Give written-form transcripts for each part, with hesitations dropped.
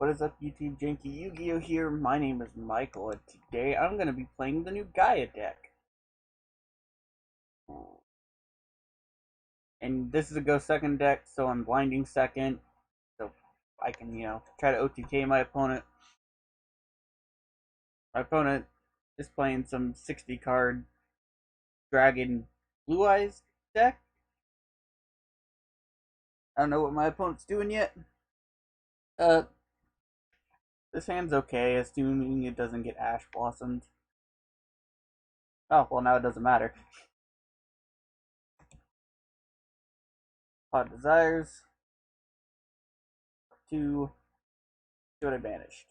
What is up, YouTube? JankyYGO here. My name is Michael, and today I'm going to be playing the new Gaia deck. And this is a go second deck, so I'm blinding second, so I can, try to OTK my opponent. My opponent is playing some 60 card Dragon Blue Eyes deck. I don't know what my opponent's doing yet. This hand's okay, assuming it doesn't get Ash Blossomed. Oh, well, now it doesn't matter. Pot Desires. 2. See what I banished.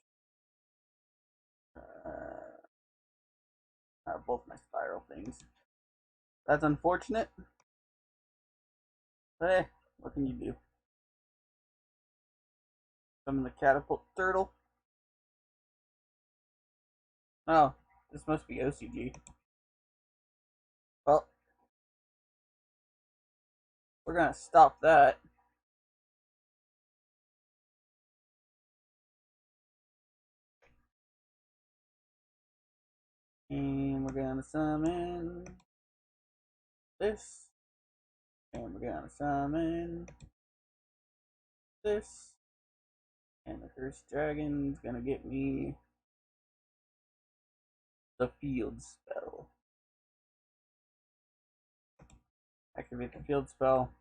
Both my spiral things. That's unfortunate. But what can you do? Summon the catapult turtle. Oh, this must be OCG. Well, we're gonna stop that. And we're gonna summon this. And we're gonna summon this. And the first dragon's gonna get me the field spell. Activate the field spell.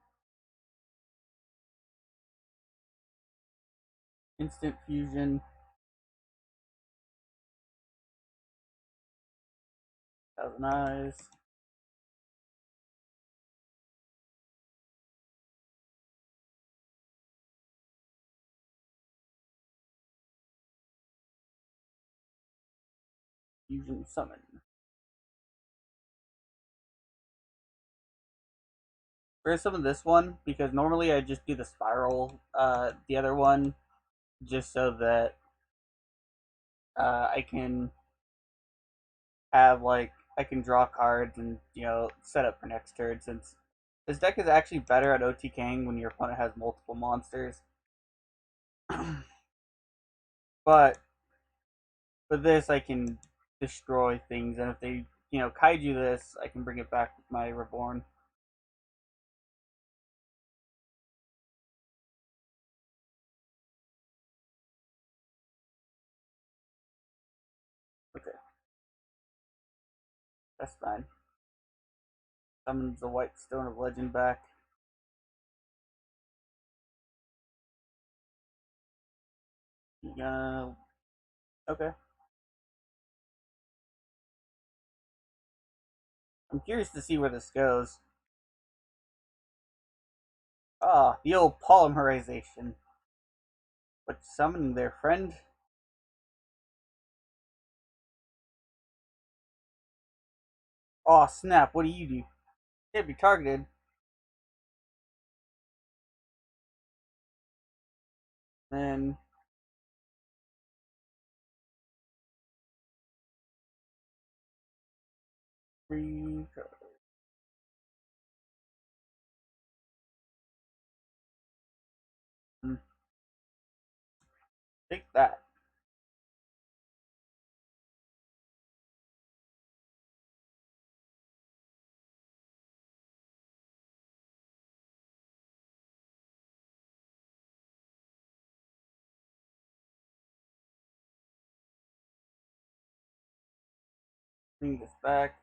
Instant fusion. Thousand Eyes. Fusion summon. For some of this one, because normally I just do the spiral, the other one, just so that I can have I can draw cards and set up for next turn. Since this deck is actually better at OTKing when your opponent has multiple monsters, but for this I can destroy things, and if they kaiju this, I can bring it back with my reborn. Okay, that's fine. Summons the White Stone of Legend back. Okay. I'm curious to see where this goes. Ah, the old polymerization. But summoning their friend? Oh snap, what do you do? Can't be targeted. Then free. Take that. Bring this back.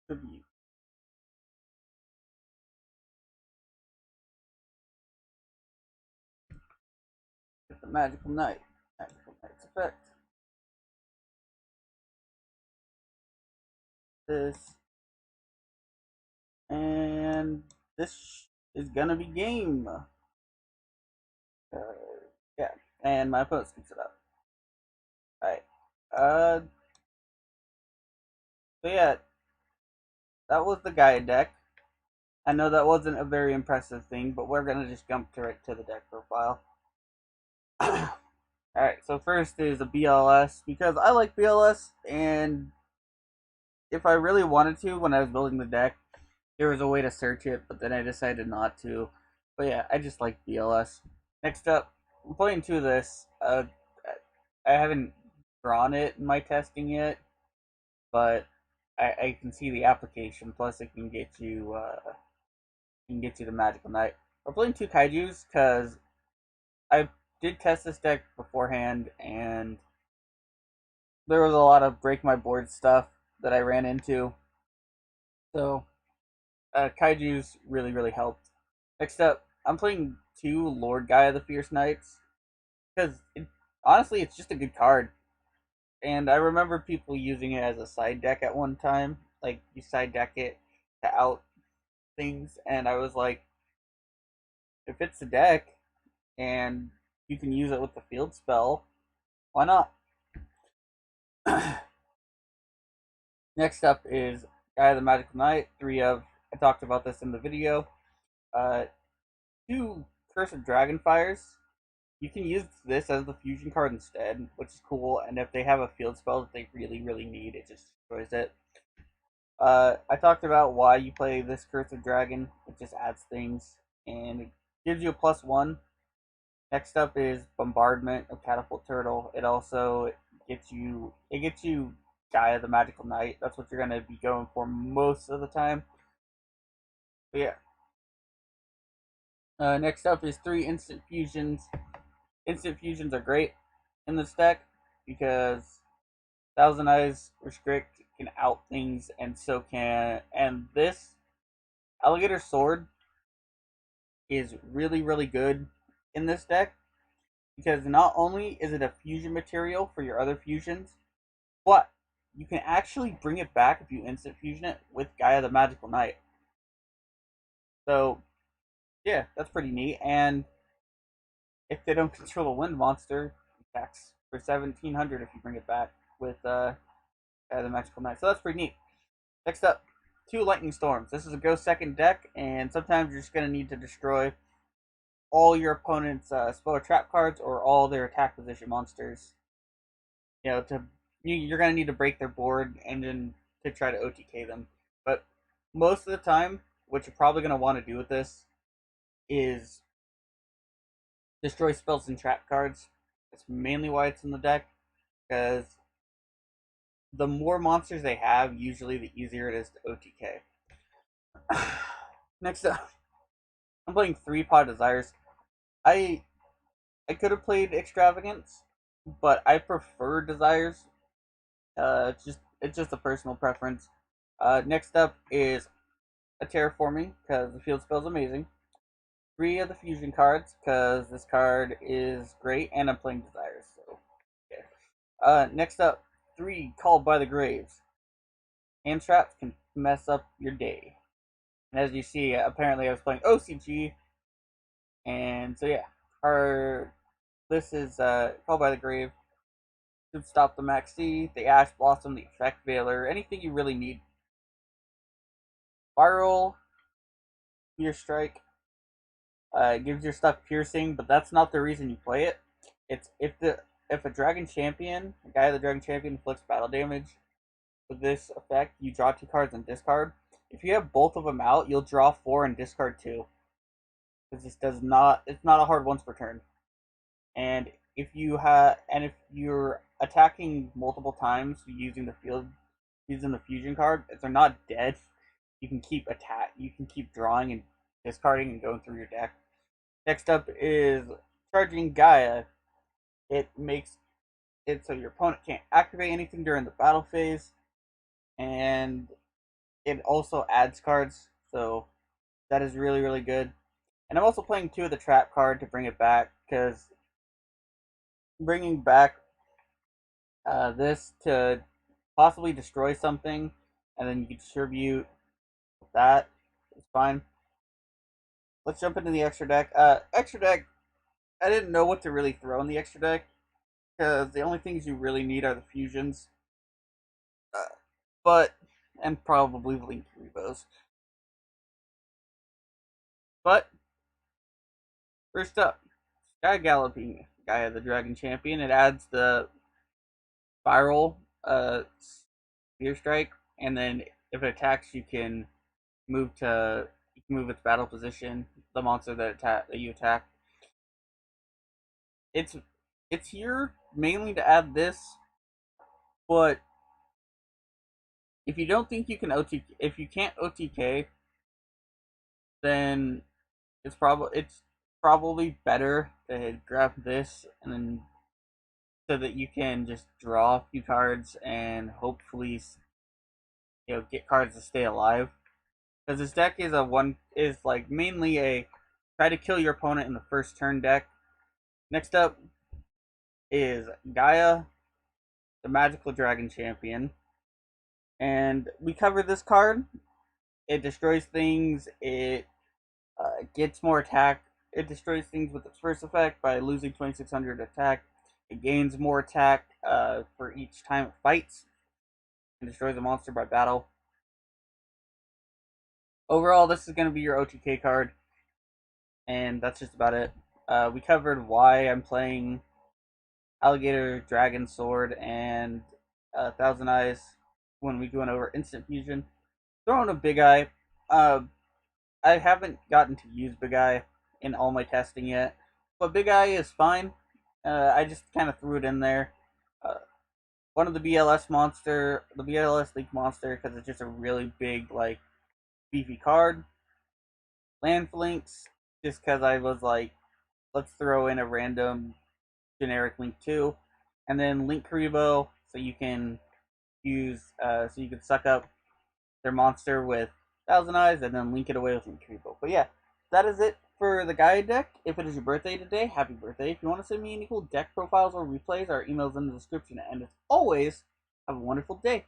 Tribute. Get the Magical Knight. Magical Knight's effect. This. And this is gonna be game. Yeah, and my opponent scoops it up. Alright. So yeah, that was the Gaia deck. I know that wasn't a very impressive thing, but we're gonna just jump right to the deck profile. Alright, so first is a BLS, because I like BLS, and if I really wanted to when I was building the deck, there was a way to search it, but then I decided not to. But yeah, I just like BLS. Next up, I'm playing two of this. I haven't drawn it in my testing yet, but I can see the application. Plus, it can get you the Magical Knight. We're playing two Kaiju's because I did test this deck beforehand, and there was a lot of break my board stuff that I ran into. So Kaiju's really helped. Next up, I'm playing two Lord Gaia the Fierce Knights because honestly, it's just a good card. And I remember people using it as a side deck at one time. Like you side deck it to out things, and I was like, if it's a deck and you can use it with the field spell, why not? Next up is Gaia the Magical Knight. Three of I talked about this in the video. Uh, two Cursed Dragonfires. You can use this as the fusion card instead, which is cool. And if they have a field spell that they really need, it just destroys it. I talked about why you play this Cursed Dragon. It just adds things and it gives you a +1. Next up is Bombardment of Catapult Turtle. It also gets you Gaia the Magical Knight. That's what you're gonna be going for most of the time. But yeah. Next up is three instant fusions. Instant fusions are great in this deck because Thousand Eyes Restrict can out things, and this Alligator Sword is really good in this deck because not only is it a fusion material for your other fusions, but you can actually bring it back if you instant fusion it with Gaia the Magical Knight. So yeah, that's pretty neat. And if they don't control a wind monster, attacks for 1700 if you bring it back with Gaia the Magical Knight. So that's pretty neat. Next up, two Lightning Storms. This is a go second deck, and sometimes you're just gonna need to destroy all your opponent's spell or trap cards or all their attack position monsters. You know, you're gonna need to break their board and then to try to OTK them. But most of the time, what you're probably gonna want to do with this is destroy spells and trap cards. That's mainly why it's in the deck, because the more monsters they have, usually the easier it is to OTK. Next up, I'm playing three Pod Desires. I I could have played Extravagance, but I prefer Desires. It's just a personal preference. Next up is a Terraforming because the field spell is amazing. Three of the fusion cards because this card is great, and I'm playing Desires. So yeah. Next up, three Called by the Graves. Hand traps can mess up your day. And as you see, apparently I was playing OCG, and so yeah, our this is Called by the Grave. Should stop the Maxi, the Ash Blossom, the Effect Veiler, anything you really need. Viral, Fear Strike, gives your stuff piercing, but that's not the reason you play it. It's if a Dragon Champion, a guy the Dragon Champion inflicts battle damage with this effect, you draw two cards and discard. If you have both of them out, you'll draw four and discard two. Because this does not, it's not a hard once per turn. And if you're attacking multiple times using the fusion card, if they're not dead, you can keep drawing and discarding and going through your deck. Next up is charging Gaia. It makes it so your opponent can't activate anything during the battle phase, and it also adds cards, so that is really good. And I'm also playing two of the trap card to bring it back because bringing back this to possibly destroy something, and then you can distribute that. It's fine. Let's jump into the extra deck. Extra deck. I didn't know what to really throw in the extra deck because the only things you really need are the fusions, uh, but and probably Link Rebos. But first up, Sky Galloping Gaia the Dragon Champion. It adds the Spiral Spear Strike. and then if it attacks, you can move its battle position. The monster that you attack. It's it's here mainly to add this, but if you don't think you can if you can't OTK, then it's probably better to grab this and then so that you can just draw a few cards and hopefully get cards to stay alive. Because this deck is like mainly a try to kill your opponent in the first turn deck. Next up is Gaia, the Magical Dragon Champion, and we cover this card. It destroys things. It gets more attack. It destroys things with its first effect by losing 2600 attack. It gains more attack for each time it fights and destroys a monster by battle. Overall, this is going to be your OTK card, and that's just about it. We covered why I'm playing Alligator, Dragon Sword, and Thousand Eyes when we went over Instant Fusion. Throwing a Big Eye. I haven't gotten to use Big Eye in all my testing yet, but Big Eye is fine. I just kind of threw it in there. Uh, One of the the BLS League monster, because it's just a really big, like, beefy card. Land Flinks, just because I was like, let's throw in a random generic Link 2. And then Link Karibo, so you can suck up their monster with Thousand Eyes and then link it away with Link Karibo. But yeah, that is it for the Gaia deck. If it is your birthday today, happy birthday. If you want to send me any cool deck profiles or replays, our email's in the description. And as always, have a wonderful day.